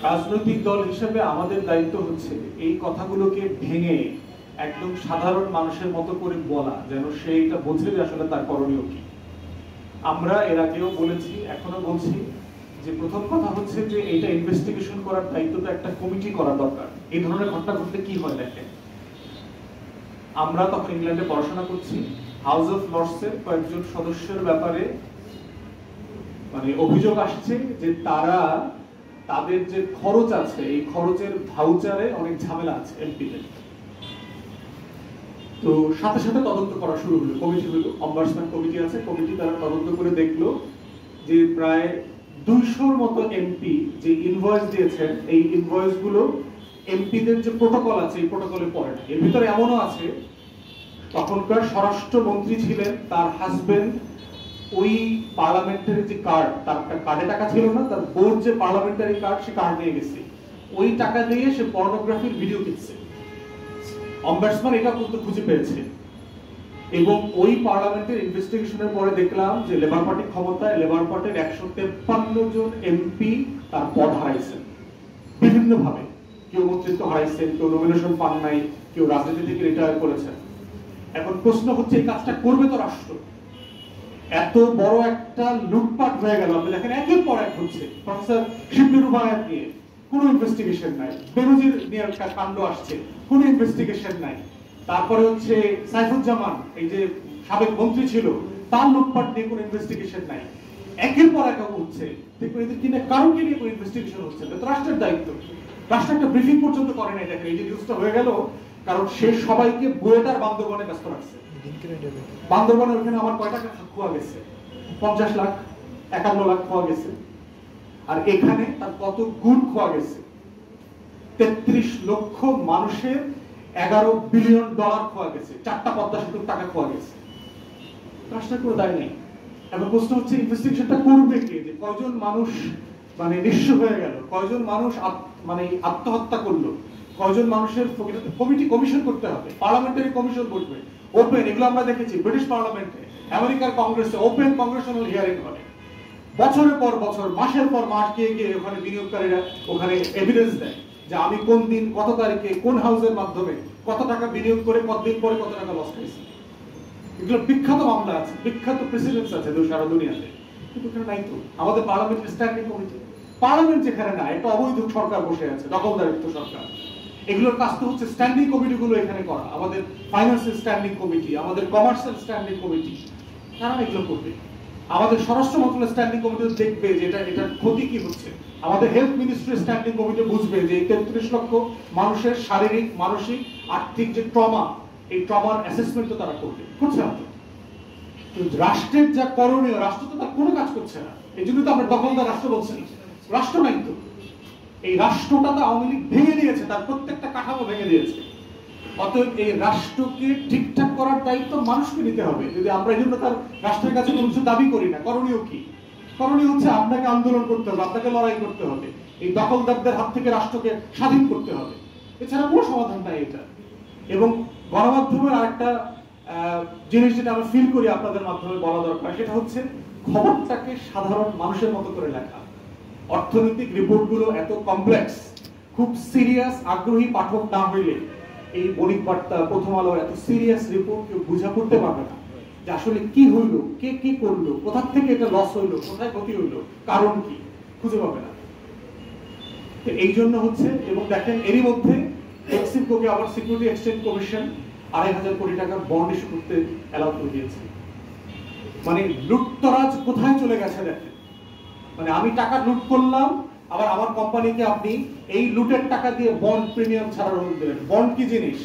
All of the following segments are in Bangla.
রাজনৈতিক দল হিসেবে আমাদের দায়িত্ব হচ্ছে এই কথাগুলোকে ভেঙে একদম সাধারণ মানুষের মতো করে বলা, যেন সে এটা বোঝে যে আসলে তার করণীয় কি। আমরা এর আগেও বলেছি, এখনো বলছি যে প্রথম কথা হচ্ছে যে এটা ইনভেস্টিগেশন করার দায়িত্বটা একটা কমিটি করা দরকার। এই ধরনের ঘটনা ঘটলে কি হয় দেখেন, আমরা তখন ইংল্যান্ডে পড়াশোনা করছি, হাউস অফ লর্ডসের কয়েকজন সদস্যের ব্যাপারে মানে অভিযোগ আসছে যে তারা তাদের যে খরচ আছে এই খরচের ভাউচারে অনেক ঝামেলা আছে এমপিদের। তো সাথে সাথে তদন্ত করা শুরু হলো, কমিটি হলো, অম্বাসম্যান কমিটি আছে, কমিটি তারা তদন্ত করে দেখলো যে প্রায় 200-র মতো এমপি যে ইনভয়েস দিয়েছেন এই ইনভয়েস গুলো এমপিদের যে প্রটোকল আছে এই প্রটোকলে পড়ে না। এর ভিতরে এমনও আছে তখনকার স্বরাষ্ট্রমন্ত্রী ছিলেন, তার হাজবেন্ড ওই পার্লামেন্টারি যে কার্ড, তার কার্ডে টাকা ছিল না, তার বোর্ড যে পার্লামেন্টারি কার্ড সে কার্ড নিয়ে গেছে, ওই টাকা দিয়ে সে পর্নোগ্রাফির ভিডিও কিনছে। অম্বাসম্যান এটা কিন্তু খুঁজে পেয়েছে এবং ওই পার্লামেন্টের ইনভেস্টিগেশনের পরে দেখলাম যে লেবার পার্টি ক্ষমতায়, লেবার পার্টির 153 জন এমপি তার পদ হারাইছেন বিভিন্ন ভাবে। কেউ মন্ত্রিত্ব হারাইছেন, কেউ নমিনেশন পান নাই, কেউ রাজনীতি থেকে রিটায়ার করেছেন। এখন প্রশ্ন হচ্ছে এই কাজটা করবে তো রাষ্ট্র? এত বড় একটা লুটপাট হয়ে গেল, আপনি দেখেন একের পর এক হচ্ছে। প্রফেসর শিবলি রুবায়াত নিয়ে কোনো ইনভেস্টিগেশন নাই, বেনজির নিয়ে একটা কাণ্ড আসছে, কোনো ইনভেস্টিগেশন নাই। তারপরে হচ্ছে সাইফুজ্জামান, এই যে সাবেক মন্ত্রী ছিল, তার লুটপাট নিয়ে কোনো ইনভেস্টিগেশন নাই। একের পর এক হচ্ছে, দেখুন এদের কিনে কারোকে নিয়ে কোনো ইনভেস্টিগেশন হচ্ছে না। তো রাষ্ট্রের দায়িত্ব, রাষ্ট্র একটা ব্রিফিং পর্যন্ত করে নাই। দেখেন এই যে নিউজটা হয়ে গেল, কারণ সে সবাইকে বুয়েটার বান্দরবনে ব্যস্ত রাখছে। বান্দরবনে ওখানে আমার কয় টাকা খোয়া গেছে? 50 লাখ, 51 লাখ খোয়া গেছে। আর এখানে তার কত গুণ খোয়া গেছে? 33 লক্ষ মানুষের $11 বিলিয়ন খোয়া গেছে, 4টা পদ্মা সেতুর টাকা খোয়া গেছে। রাষ্ট্রের কোনো দায় নেই। এখন প্রশ্ন হচ্ছে ইনভেস্টিগেশনটা করবে কে? যে কয়জন মানুষ মানে নিঃস্ব হয়ে গেল, কয়জন মানুষ মানে আত্মহত্যা করলো, কয়জন মানুষের কমিটি কমিশন করতে হবে, পার্লামেন্টারি কমিশন বসবে ওপেন। এগুলো আমরা দেখেছি ব্রিটিশ পার্লামেন্টে, আমেরিকার কংগ্রেসে ওপেন কংগ্রেশনাল হিয়ারিং হয় বছরের পর বছর, মাসের পর মাস গিয়ে গিয়ে ওখানে বিনিয়োগকারীরা ওখানে এভিডেন্স দেয় যে আমি কোন দিন কত তারিখে কোন হাউসের মাধ্যমে কত টাকা বিনিয়োগ করে কতদিন পরে কত টাকা লস খাইছি। এগুলো বিখ্যাত মামলা আছে, বিখ্যাত প্রেসিডেন্টস আছে সারা দুনিয়াতে, কিন্তু এখানে নাই তো। আমাদের পার্লামেন্টের স্ট্যান্ডিং কমিটি, পার্লামেন্ট যেখানে নাই, একটা অবৈধ সরকার বসে আছে, দখলদারিত্ব সরকার। এগুলোর কাজ তো হচ্ছে স্ট্যান্ডিং কমিটিগুলো এখানে করা, আমাদের ফাইন্যান্সিয়াল স্ট্যান্ডিং কমিটি, আমাদের কমার্শিয়াল স্ট্যান্ডিং কমিটি, তারা এগুলো করবে। আমাদের স্বরাষ্ট্র মন্ত্রণালয়ের স্ট্যান্ডিং কমিটি দেখবে যে এটার ক্ষতি কি হচ্ছে। আমাদের হেলথ মিনিস্ট্রির স্ট্যান্ডিং কমিটি বুঝবে যে 33 লক্ষ মানুষের শারীরিক, মানসিক, আর্থিক যে ট্রমা, এই ট্রমার অ্যাসেসমেন্ট তো তারা করবে, করছে না তো। রাষ্ট্রের যা করণীয়, রাষ্ট্র তো তার কোনো কাজ করছে না। এই জন্য তো আমরা দখলদার রাষ্ট্র বলছি, রাষ্ট্র নাই তো। এই রাষ্ট্রটা তো আওয়ামী লীগ ভেঙে দিয়েছে, তার প্রত্যেকটা কাঠামো ভেঙে দিয়েছে। অতএব এই রাষ্ট্রকে ঠিকঠাক করার দায়িত্ব মানুষকে নিতে হবে। যদি আমরা এই জন্য তার রাষ্ট্রের কাছে কোনো কিছু দাবি করি না, করণীয় কি? করণীয় হচ্ছে আপনাকে আন্দোলন করতে হবে, আপনাকে লড়াই করতে হবে, এই দখলদারদের হাত থেকে রাষ্ট্রকে স্বাধীন করতে হবে। এছাড়া কোনো সমাধান নাই এটা। এবং গণমাধ্যমের আরেকটা জিনিস যেটা আমরা ফিল করি আপনাদের মাধ্যমে বলা দরকার, সেটা হচ্ছে খবরটাকে সাধারণ মানুষের মতো করে লেখা। অর্থনৈতিক রিপোর্টগুলো এত কমপ্লেক্স, খুব সিরিয়াস আগ্রহী পাঠক না হইলে এই বণিক বার্তা, প্রথম আলো এত সিরিয়াস রিপোর্ট কেউ বুঝা করতে পারবে না যে আসলে কি হইলো, কে কি করলো, কোথা থেকে এটা লস হইলো, কোথায় ক্ষতি হইলো, কারণ কি, খুঁজে পাবে না। এই জন্য হচ্ছে, এবং দেখেন এরই মধ্যে এক্সিমকোকে আবার সিকিউরিটি এক্সচেঞ্জ কমিশন 2,500 কোটি টাকার বন্ড ইস্যু করতে অ্যালাউ করে দিয়েছে। মানে লুটতরাজ কোথায় চলে গেছে দেখেন। মানে আমি টাকা লুট করলাম, আবার আমার কোম্পানিকে আপনি এই লুটের টাকা দিয়ে বন্ড প্রিমিয়াম ছাড়ার অনুমতি দেবেন। বন্ড কি জিনিস?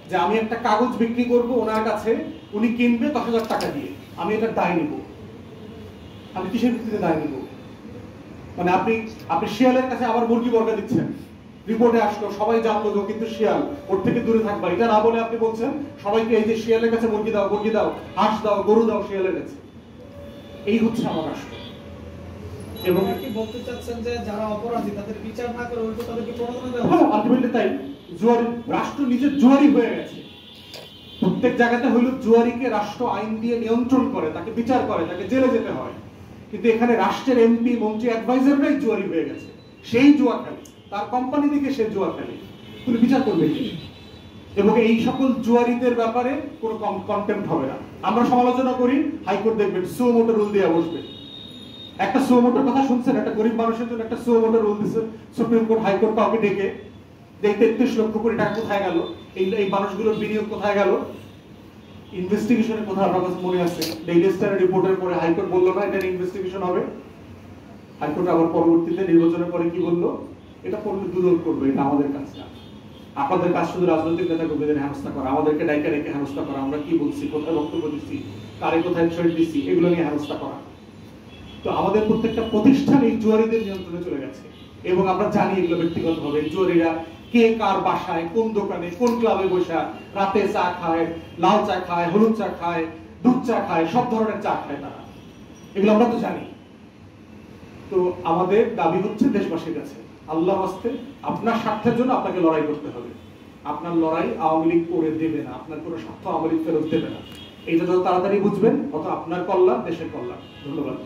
যে আমি একটা কাগজ বিক্রি করব ওনার কাছে, উনি কিনবে 10,000 টাকা দিয়ে, আমি এটা দায় নিব। আমি কিসের ভিত্তিতে দায় নিব? মানে আপনি শিয়ালের কাছে আবার মুরগি বর্গা দিচ্ছেন, রিপোর্টে আসলো, সবাই জানলো যে কিন্তু শিয়াল, ওর থেকে দূরে থাকবা, এটা না বলে আপনি বলছেন সবাইকে এই যে শিয়ালের কাছে মুরগি দাও, মুরগি দাও, হাঁস দাও, গরু দাও শিয়ালের কাছে। এই হচ্ছে আমার রাষ্ট্র। এবং কি বলতে চাচ্ছেন যে যারা অপরাধী তাদের বিচার না করে উল্টো তাদেরকে প্রণোদনা দেওয়া? হ্যাঁ, আলটিমেটলি তাই। জুয়ারি রাষ্ট্র নিজে জুয়ারি হয়ে গেছে। প্রত্যেক জায়গাতে হইল জুয়ারিকে রাষ্ট্র আইন দিয়ে নিয়ন্ত্রণ করে, তাকে বিচার করে, তাকে জেলে যেতে হয়। কিন্তু এখানে রাষ্ট্রের এমপি, মন্ত্রী, অ্যাডভাইজাররাই জুয়ারি হয়ে গেছে। সেই জুয়া খেলে, তার কোম্পানি থেকে সে জুয়া খেলে, তুমি বিচার করবে কি? এবং এই সকল জুয়ারিদের ব্যাপারে কোনো কন্টেম্পট হবে না। আমরা সমালোচনা করি, হাইকোর্ট দেখবেন সুও মোটো রুল দিয়ে বসবে। একটা সুও মোটোর কথা শুনছেন? একটা গরিব মানুষের জন্য একটা সুও মোটো রুল দিচ্ছে সুপ্রিম কোর্ট, হাইকোর্ট কাউকে ডেকে, যে 33 লক্ষ কোটি টাকা কোথায় গেল, এই মানুষগুলোর বিনিয়োগ কোথায় গেল, ইনভেস্টিগেশনের কথা আপনার কাছে মনে আছে? ডেইলি স্টার রিপোর্টের পরে হাইকোর্ট বললো না এটা ইনভেস্টিগেশন হবে। হাইকোর্ট আবার পরবর্তীতে নির্বাচনের পরে কি বললো? এটা করলে দুদক করবে, এটা আমাদের কাজ না। আপনাদের কাজ শুধু রাজনৈতিক নেতা কর্মীদের হেনস্থা করা, আমাদেরকে ডাইকা রেখে হেনস্থা করা, আমরা কি বলছি, কোথায় বক্তব্য দিচ্ছি, কারে কোথায় থ্রেড দিচ্ছি, এগুলো নিয়ে হেনস্থা করা। তো আমাদের প্রত্যেকটা প্রতিষ্ঠান এই জুয়ারিদের নিয়ন্ত্রণে চলে গেছে এবং আমরা জানি এগুলো ব্যক্তিগতভাবে জুয়ারিরা কে কার বাসায়, কোন দোকানে, কোন ক্লাবে বসে রাতে চা খায়, লাল চা খায়, হলুদ চা খায়, দুধ চা খায়, সব ধরনের চা খায় তারা, এগুলো আমরা তো জানি। তো আমাদের দাবি হচ্ছে দেশবাসীর কাছে, আল্লাহর হস্তে আপনার স্বার্থের জন্য আপনাকে লড়াই করতে হবে। আপনার লড়াই আওয়ামী লীগ করে দেবে না, আপনার কোনো স্বার্থ আওয়ামী লীগ ফেরত দেবে না। এইটা যত তাড়াতাড়ি বুঝবেন তত আপনার কল্যাণ, দেশের কল্যাণ। ধন্যবাদ।